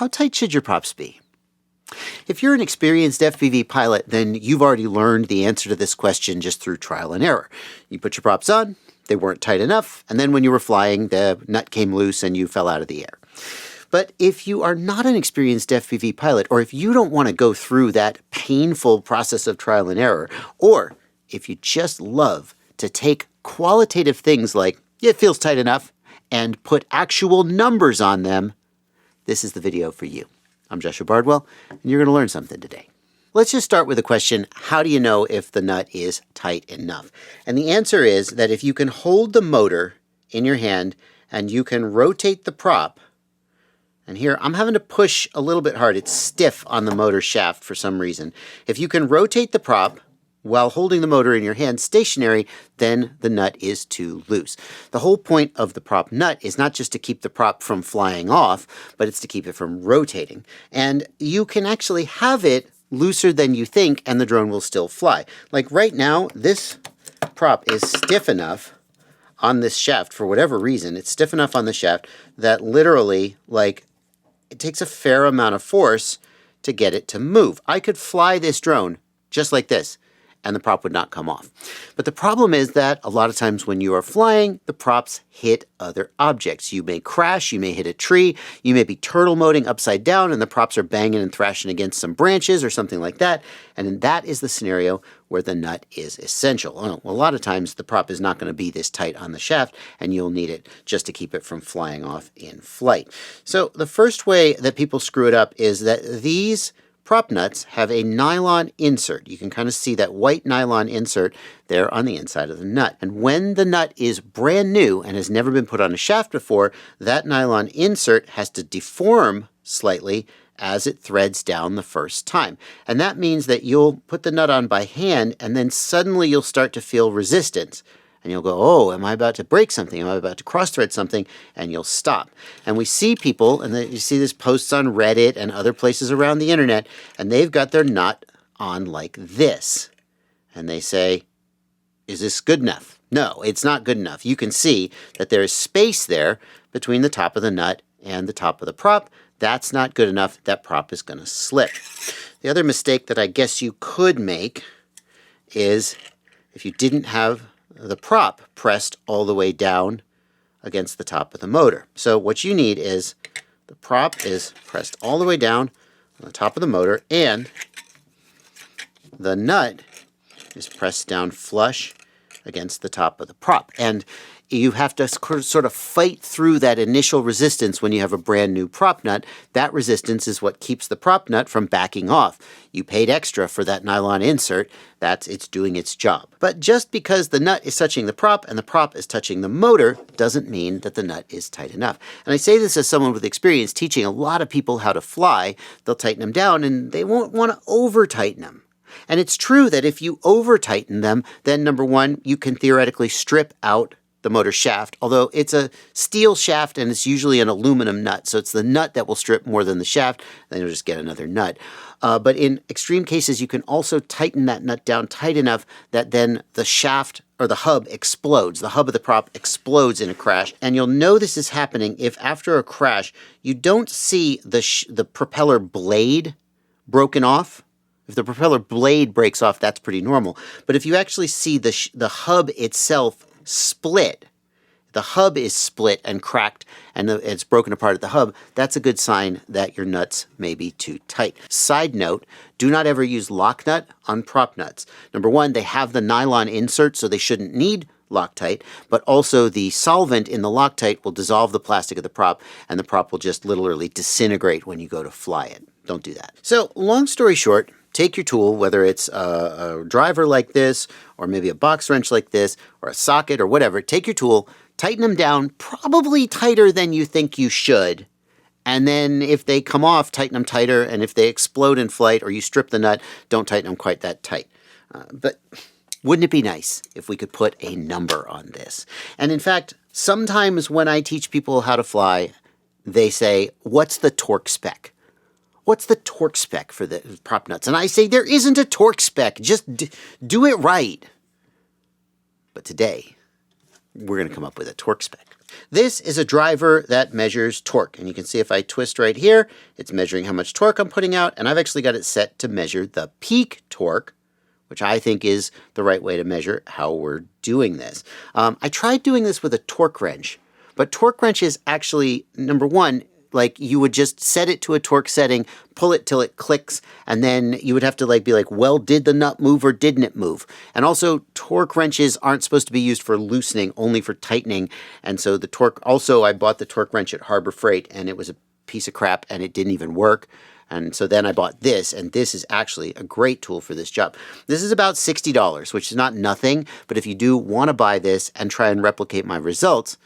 how tight should your props be? If you're an experienced FPV pilot, then you've already learned the answer to this question just through trial and error. You put your props on, they weren't tight enough, and then when you were flying, the nut came loose and you fell out of the air. But if you are not an experienced FPV pilot, or if you don't want to go through that painful process of trial and error, or if you just love to take qualitative things like, it feels tight enough, and put actual numbers on them, this is the video for you. I'm Joshua Bardwell, and you're going to learn something today. Let's just start with the question, how do you know if the nut is tight enough? And the answer is that if you can hold the motor in your hand and you can rotate the prop, and here I'm having to push a little bit hard. It's stiff on the motor shaft for some reason. If you can rotate the prop while holding the motor in your hand stationary, then the nut is too loose. The whole point of the prop nut is not just to keep the prop from flying off, but it's to keep it from rotating. And you can actually have it looser than you think and the drone will still fly. Like right now, this prop is stiff enough on this shaft for whatever reason. It's stiff enough on the shaft that literally, like, it takes a fair amount of force to get it to move. I could fly this drone just like this, and the prop would not come off. But the problem is that a lot of times when you are flying, the props hit other objects. You may crash, you may hit a tree, you may be turtle moding upside down and the props are banging and thrashing against some branches or something like that. And that is the scenario where the nut is essential. Well, a lot of times the prop is not going to be this tight on the shaft and you'll need it just to keep it from flying off in flight. So the first way that people screw it up is that these prop nuts have a nylon insert. You can kind of see that white nylon insert there on the inside of the nut. And when the nut is brand new and has never been put on a shaft before, that nylon insert has to deform slightly as it threads down the first time. And that means that you'll put the nut on by hand and then suddenly you'll start to feel resistance. And you'll go, oh, am I about to break something? Am I about to cross-thread something? And you'll stop. And we see people, and you see this posts on Reddit and other places around the internet, and they've got their nut on like this. And they say, is this good enough? No, it's not good enough. You can see that there is space there between the top of the nut and the top of the prop. That's not good enough. That prop is going to slip. The other mistake that I guess you could make is if you didn't have the prop pressed all the way down against the top of the motor. So what you need is the prop is pressed all the way down on the top of the motor and the nut is pressed down flush against the top of the prop. And you have to sort of fight through that initial resistance when you have a brand new prop nut. That resistance is what keeps the prop nut from backing off. You paid extra for that nylon insert. It's doing its job. But just because the nut is touching the prop and the prop is touching the motor doesn't mean that the nut is tight enough. And I say this as someone with experience teaching a lot of people how to fly. They'll tighten them down and they won't want to over-tighten them. And it's true that if you over-tighten them, then number one, you can theoretically strip out the motor shaft, although it's a steel shaft and it's usually an aluminum nut. So it's the nut that will strip more than the shaft. Then you'll just get another nut. But in extreme cases, you can also tighten that nut down tight enough that then the shaft or the hub explodes. The hub of the prop explodes in a crash. And you'll know this is happening if after a crash, you don't see the propeller blade broken off. If the propeller blade breaks off, that's pretty normal. But if you actually see the hub itself split, the hub is split and cracked and it's broken apart at the hub, that's a good sign that your nuts may be too tight. Side note, do not ever use Loc-Nut on prop nuts. Number one, they have the nylon insert, so they shouldn't need Loc-Tite, but also the solvent in the Loc-Tite will dissolve the plastic of the prop and the prop will just literally disintegrate when you go to fly it. Don't do that. So long story short, take your tool, whether it's a driver like this, or maybe a box wrench like this, or a socket or whatever. Take your tool, tighten them down, probably tighter than you think you should. And then if they come off, tighten them tighter. And if they explode in flight or you strip the nut, don't tighten them quite that tight. But wouldn't it be nice if we could put a number on this? And in fact, sometimes when I teach people how to fly, they say, what's the torque spec? What's the torque spec for the prop nuts? And I say, there isn't a torque spec. Just do it right. But today, we're going to come up with a torque spec. This is a driver that measures torque. And you can see if I twist right here, it's measuring how much torque I'm putting out. And I've actually got it set to measure the peak torque, which I think is the right way to measure how we're doing this. I tried doing this with a torque wrench, but torque wrench is actually, number one, like you would just set it to a torque setting, pull it till it clicks, and then you would have to be like, well, did the nut move or didn't it move? And also torque wrenches aren't supposed to be used for loosening, only for tightening. And so the torque, also I bought the torque wrench at Harbor Freight and it was a piece of crap and it didn't even work. And so then I bought this, and this is actually a great tool for this job. This is about $60, which is not nothing, but if you do want to buy this and try and replicate my results,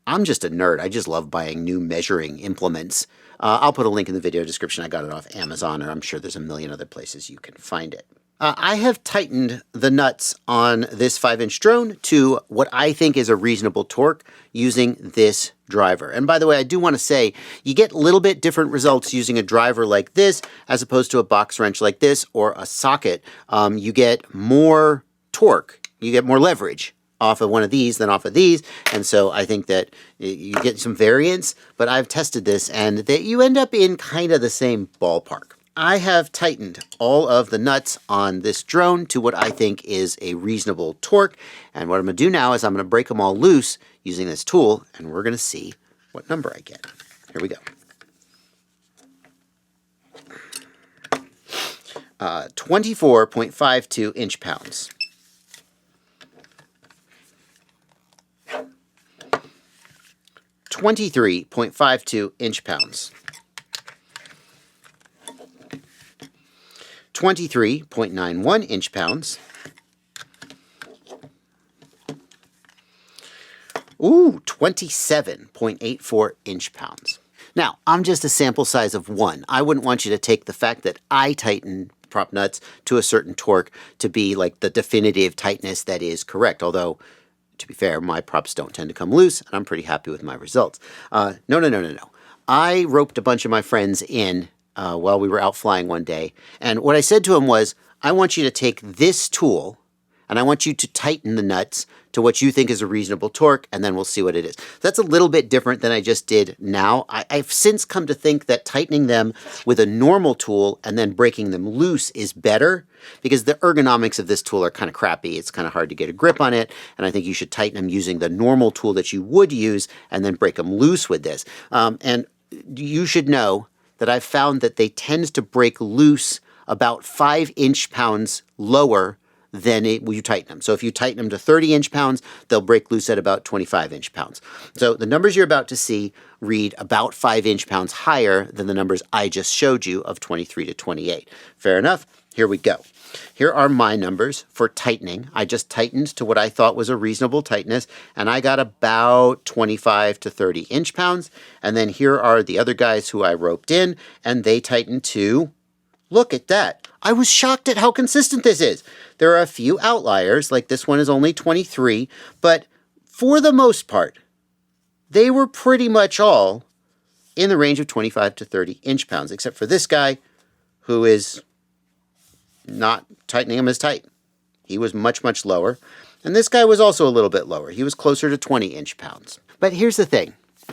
I'm just a nerd. I just love buying new measuring implements. I'll put a link in the video description. I got it off Amazon, or I'm sure there's a million other places you can find it. I have tightened the nuts on this 5-inch drone to what I think is a reasonable torque using this driver. And by the way, I do want to say you get a little bit different results using a driver like this as opposed to a box wrench like this or a socket. You get more torque. You get more leverage off of one of these than off of these, and so I think that you get some variance, but I've tested this and that you end up in kind of the same ballpark. I have tightened all of the nuts on this drone to what I think is a reasonable torque, and what I'm going to do now is I'm going to break them all loose using this tool, and we're going to see what number I get. Here we go. 24.52 inch-pounds. 23.52 inch-pounds. 23.91 inch-pounds. Ooh, 27.84 inch-pounds. Now, I'm just a sample size of 1. I wouldn't want you to take the fact that I tighten prop nuts to a certain torque to be like the definitive tightness that is correct, although to be fair, my props don't tend to come loose, and I'm pretty happy with my results. No. I roped a bunch of my friends in while we were out flying one day, and what I said to them was, I want you to take this tool, and I want you to tighten the nuts to what you think is a reasonable torque, and then we'll see what it is. That's a little bit different than I just did now. I've since come to think that tightening them with a normal tool and then breaking them loose is better, because the ergonomics of this tool are kind of crappy. It's kind of hard to get a grip on it, and I think you should tighten them using the normal tool that you would use and then break them loose with this. And you should know that I've found that they tend to break loose about 5 inch-pounds lower than you tighten them. So if you tighten them to 30 inch-pounds, they'll break loose at about 25 inch-pounds. So the numbers you're about to see read about 5 inch-pounds higher than the numbers I just showed you of 23 to 28. Fair enough? Here we go. Here are my numbers for tightening. I just tightened to what I thought was a reasonable tightness, and I got about 25 to 30 inch-pounds. And then here are the other guys who I roped in, and they tightened to, look at that. I was shocked at how consistent this is. There are a few outliers, like this one is only 23, but for the most part, they were pretty much all in the range of 25 to 30 inch-pounds, except for this guy who is not tightening them as tight. He was much, much lower. And this guy was also a little bit lower. He was closer to 20 inch-pounds. But here's the thing.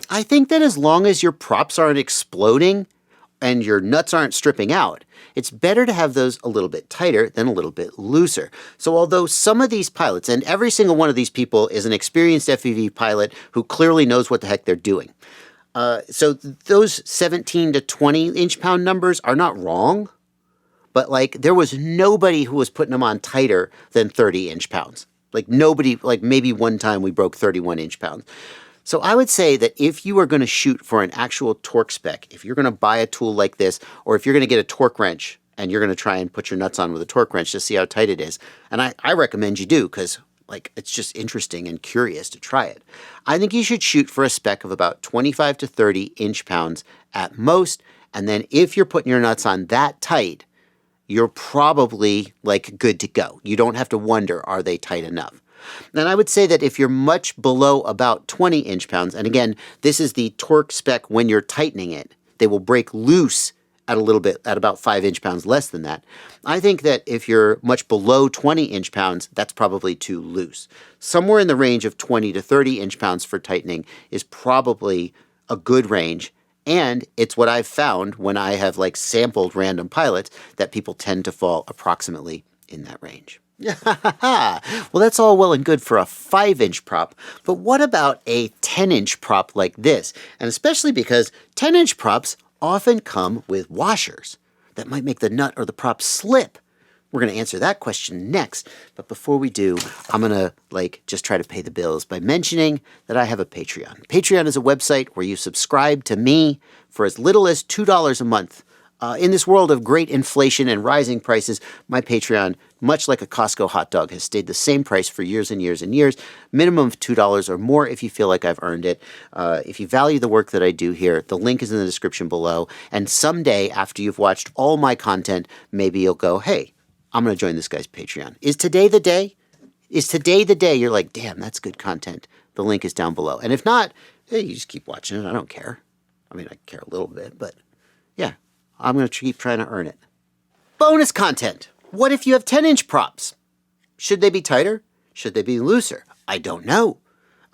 I think that as long as your props aren't exploding and your nuts aren't stripping out, it's better to have those a little bit tighter than a little bit looser. So although some of these pilots, and every single one of these people is an experienced FPV pilot who clearly knows what the heck they're doing. So those 17 to 20 inch-pound numbers are not wrong, but like there was nobody who was putting them on tighter than 30 inch-pounds. Like nobody, like maybe one time we broke 31 inch-pounds. So I would say that if you are going to shoot for an actual torque spec, if you're going to buy a tool like this, or if you're going to get a torque wrench and you're going to try and put your nuts on with a torque wrench to see how tight it is, and I recommend you do, because like it's just interesting and curious to try it. I think you should shoot for a spec of about 25 to 30 inch-pounds at most, and then if you're putting your nuts on that tight, you're probably like good to go. You don't have to wonder, are they tight enough? And I would say that if you're much below about 20 inch-pounds, and again, this is the torque spec when you're tightening it, they will break loose at about 5 inch-pounds less than that. I think that if you're much below 20 inch-pounds, that's probably too loose. Somewhere in the range of 20 to 30 inch-pounds for tightening is probably a good range. And it's what I've found when I have sampled random pilots, that people tend to fall approximately in that range. Well, that's all well and good for a 5-inch prop, but what about a 10-inch prop like this? And especially because 10-inch props often come with washers that might make the nut or the prop slip. We're going to answer that question next, but before we do, I'm going to just try to pay the bills by mentioning that I have a Patreon. Patreon is a website where you subscribe to me for as little as $2 a month. In this world of great inflation and rising prices, my Patreon, much like a Costco hot dog, has stayed the same price for years and years and years. Minimum of $2 or more if you feel like I've earned it. If you value the work that I do here, the link is in the description below. And someday, after you've watched all my content, maybe you'll go, hey, I'm going to join this guy's Patreon. Is today the day? Is today the day you're like, damn, that's good content? The link is down below. And if not, hey, you just keep watching it. I don't care. I mean, I care a little bit, but yeah. I'm going to keep trying to earn it. Bonus content. What if you have 10-inch props? Should they be tighter? Should they be looser? I don't know.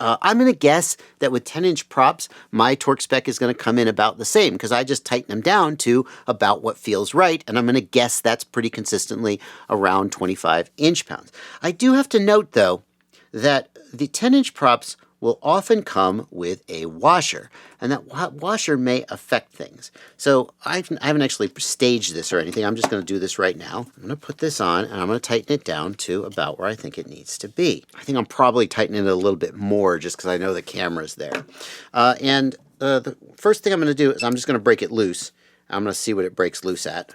I'm going to guess that with 10-inch props, my torque spec is going to come in about the same because I just tighten them down to about what feels right, and I'm going to guess that's pretty consistently around 25 inch-pounds. I do have to note, though, that the 10-inch props will often come with a washer, and that washer may affect things. So I haven't actually staged this or anything. I'm just going to do this right now. I'm going to put this on, and I'm going to tighten it down to about where I think it needs to be. I think I'm probably tightening it a little bit more just because I know the camera's there. The first thing I'm going to do is I'm just going to break it loose. I'm going to see what it breaks loose at.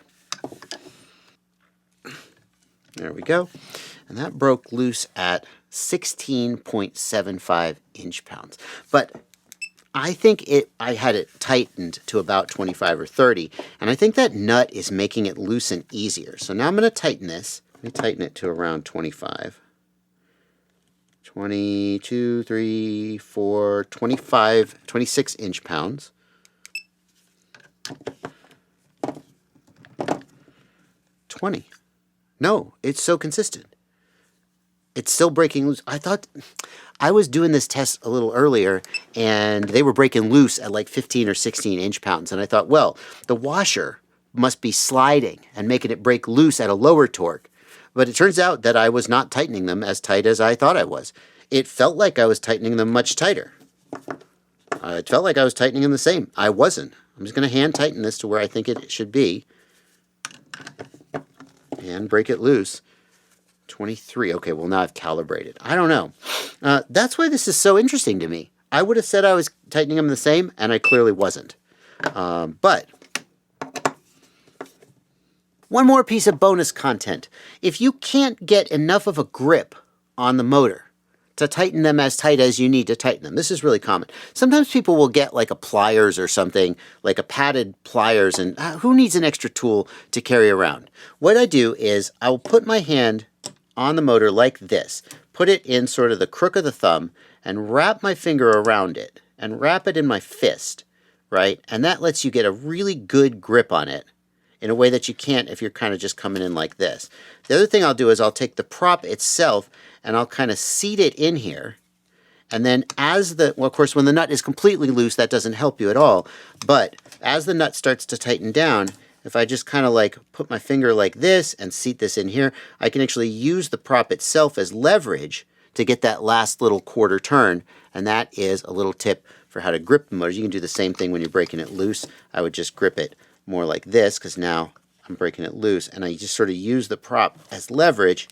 There we go. And that broke loose at 16.75 inch-pounds. But I think I had it tightened to about 25 or 30, and I think that nut is making it loosen easier. So now I'm going to tighten this. Let me tighten it to around 25. 22, 3, 4, 25, 26 inch-pounds. 20. No, it's so consistent. It's still breaking loose. I thought I was doing this test a little earlier, and they were breaking loose at 15 or 16 inch-pounds. And I thought, well, the washer must be sliding and making it break loose at a lower torque. But it turns out that I was not tightening them as tight as I thought I was. It felt like I was tightening them much tighter. It felt like I was tightening them the same. I wasn't. I'm just going to hand tighten this to where I think it should be. And break it loose. 23. Okay, well, now I've calibrated. I don't know. That's why this is so interesting to me. I would have said I was tightening them the same, and I clearly wasn't. But one more piece of bonus content. If you can't get enough of a grip on the motor to tighten them as tight as you need to tighten them, this is really common. Sometimes people will get a pliers or something, like a padded pliers, and who needs an extra tool to carry around? What I do is I will put my hand on the motor like this, put it in sort of the crook of the thumb, and wrap my finger around it, and wrap it in my fist, right? And that lets you get a really good grip on it in a way that you can't if you're kind of just coming in like this. The other thing I'll do is I'll take the prop itself, and I'll kind of seat it in here, and then well, of course, when the nut is completely loose, that doesn't help you at all, but as the nut starts to tighten down, if I just kind of put my finger like this and seat this in here, I can actually use the prop itself as leverage to get that last little quarter turn. And that is a little tip for how to grip the motor. You can do the same thing when you're breaking it loose. I would just grip it more like this because now I'm breaking it loose. And I just sort of use the prop as leverage.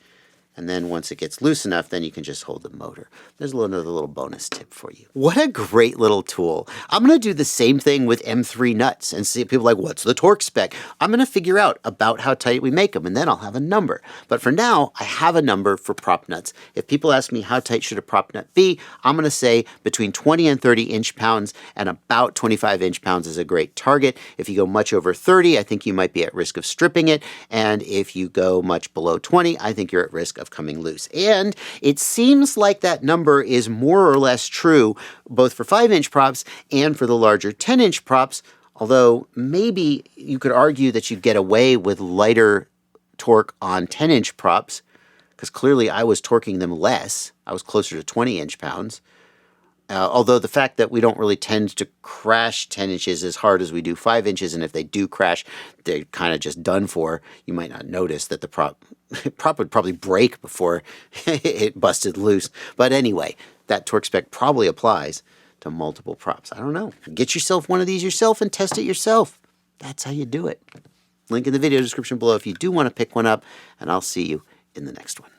And then once it gets loose enough, then you can just hold the motor. There's another little bonus tip for you. What a great little tool. I'm going to do the same thing with M3 nuts and see people what's the torque spec? I'm going to figure out about how tight we make them, and then I'll have a number. But for now, I have a number for prop nuts. If people ask me how tight should a prop nut be, I'm going to say between 20 and 30 inch-pounds, and about 25 inch-pounds is a great target. If you go much over 30, I think you might be at risk of stripping it. And if you go much below 20, I think you're at risk of coming loose. And it seems like that number is more or less true both for 5-inch props and for the larger 10-inch props Although maybe you could argue that you'd get away with lighter torque on 10-inch props, because clearly I was torquing them less. I was closer to 20 inch-pounds. Although the fact that we don't really tend to crash 10 inches as hard as we do 5 inches, and if they do crash, they're kind of just done for. You might not notice that the prop would probably break before it busted loose. But anyway, that torque spec probably applies to multiple props. I don't know. Get yourself one of these yourself and test it yourself. That's how you do it. Link in the video description below if you do want to pick one up, and I'll see you in the next one.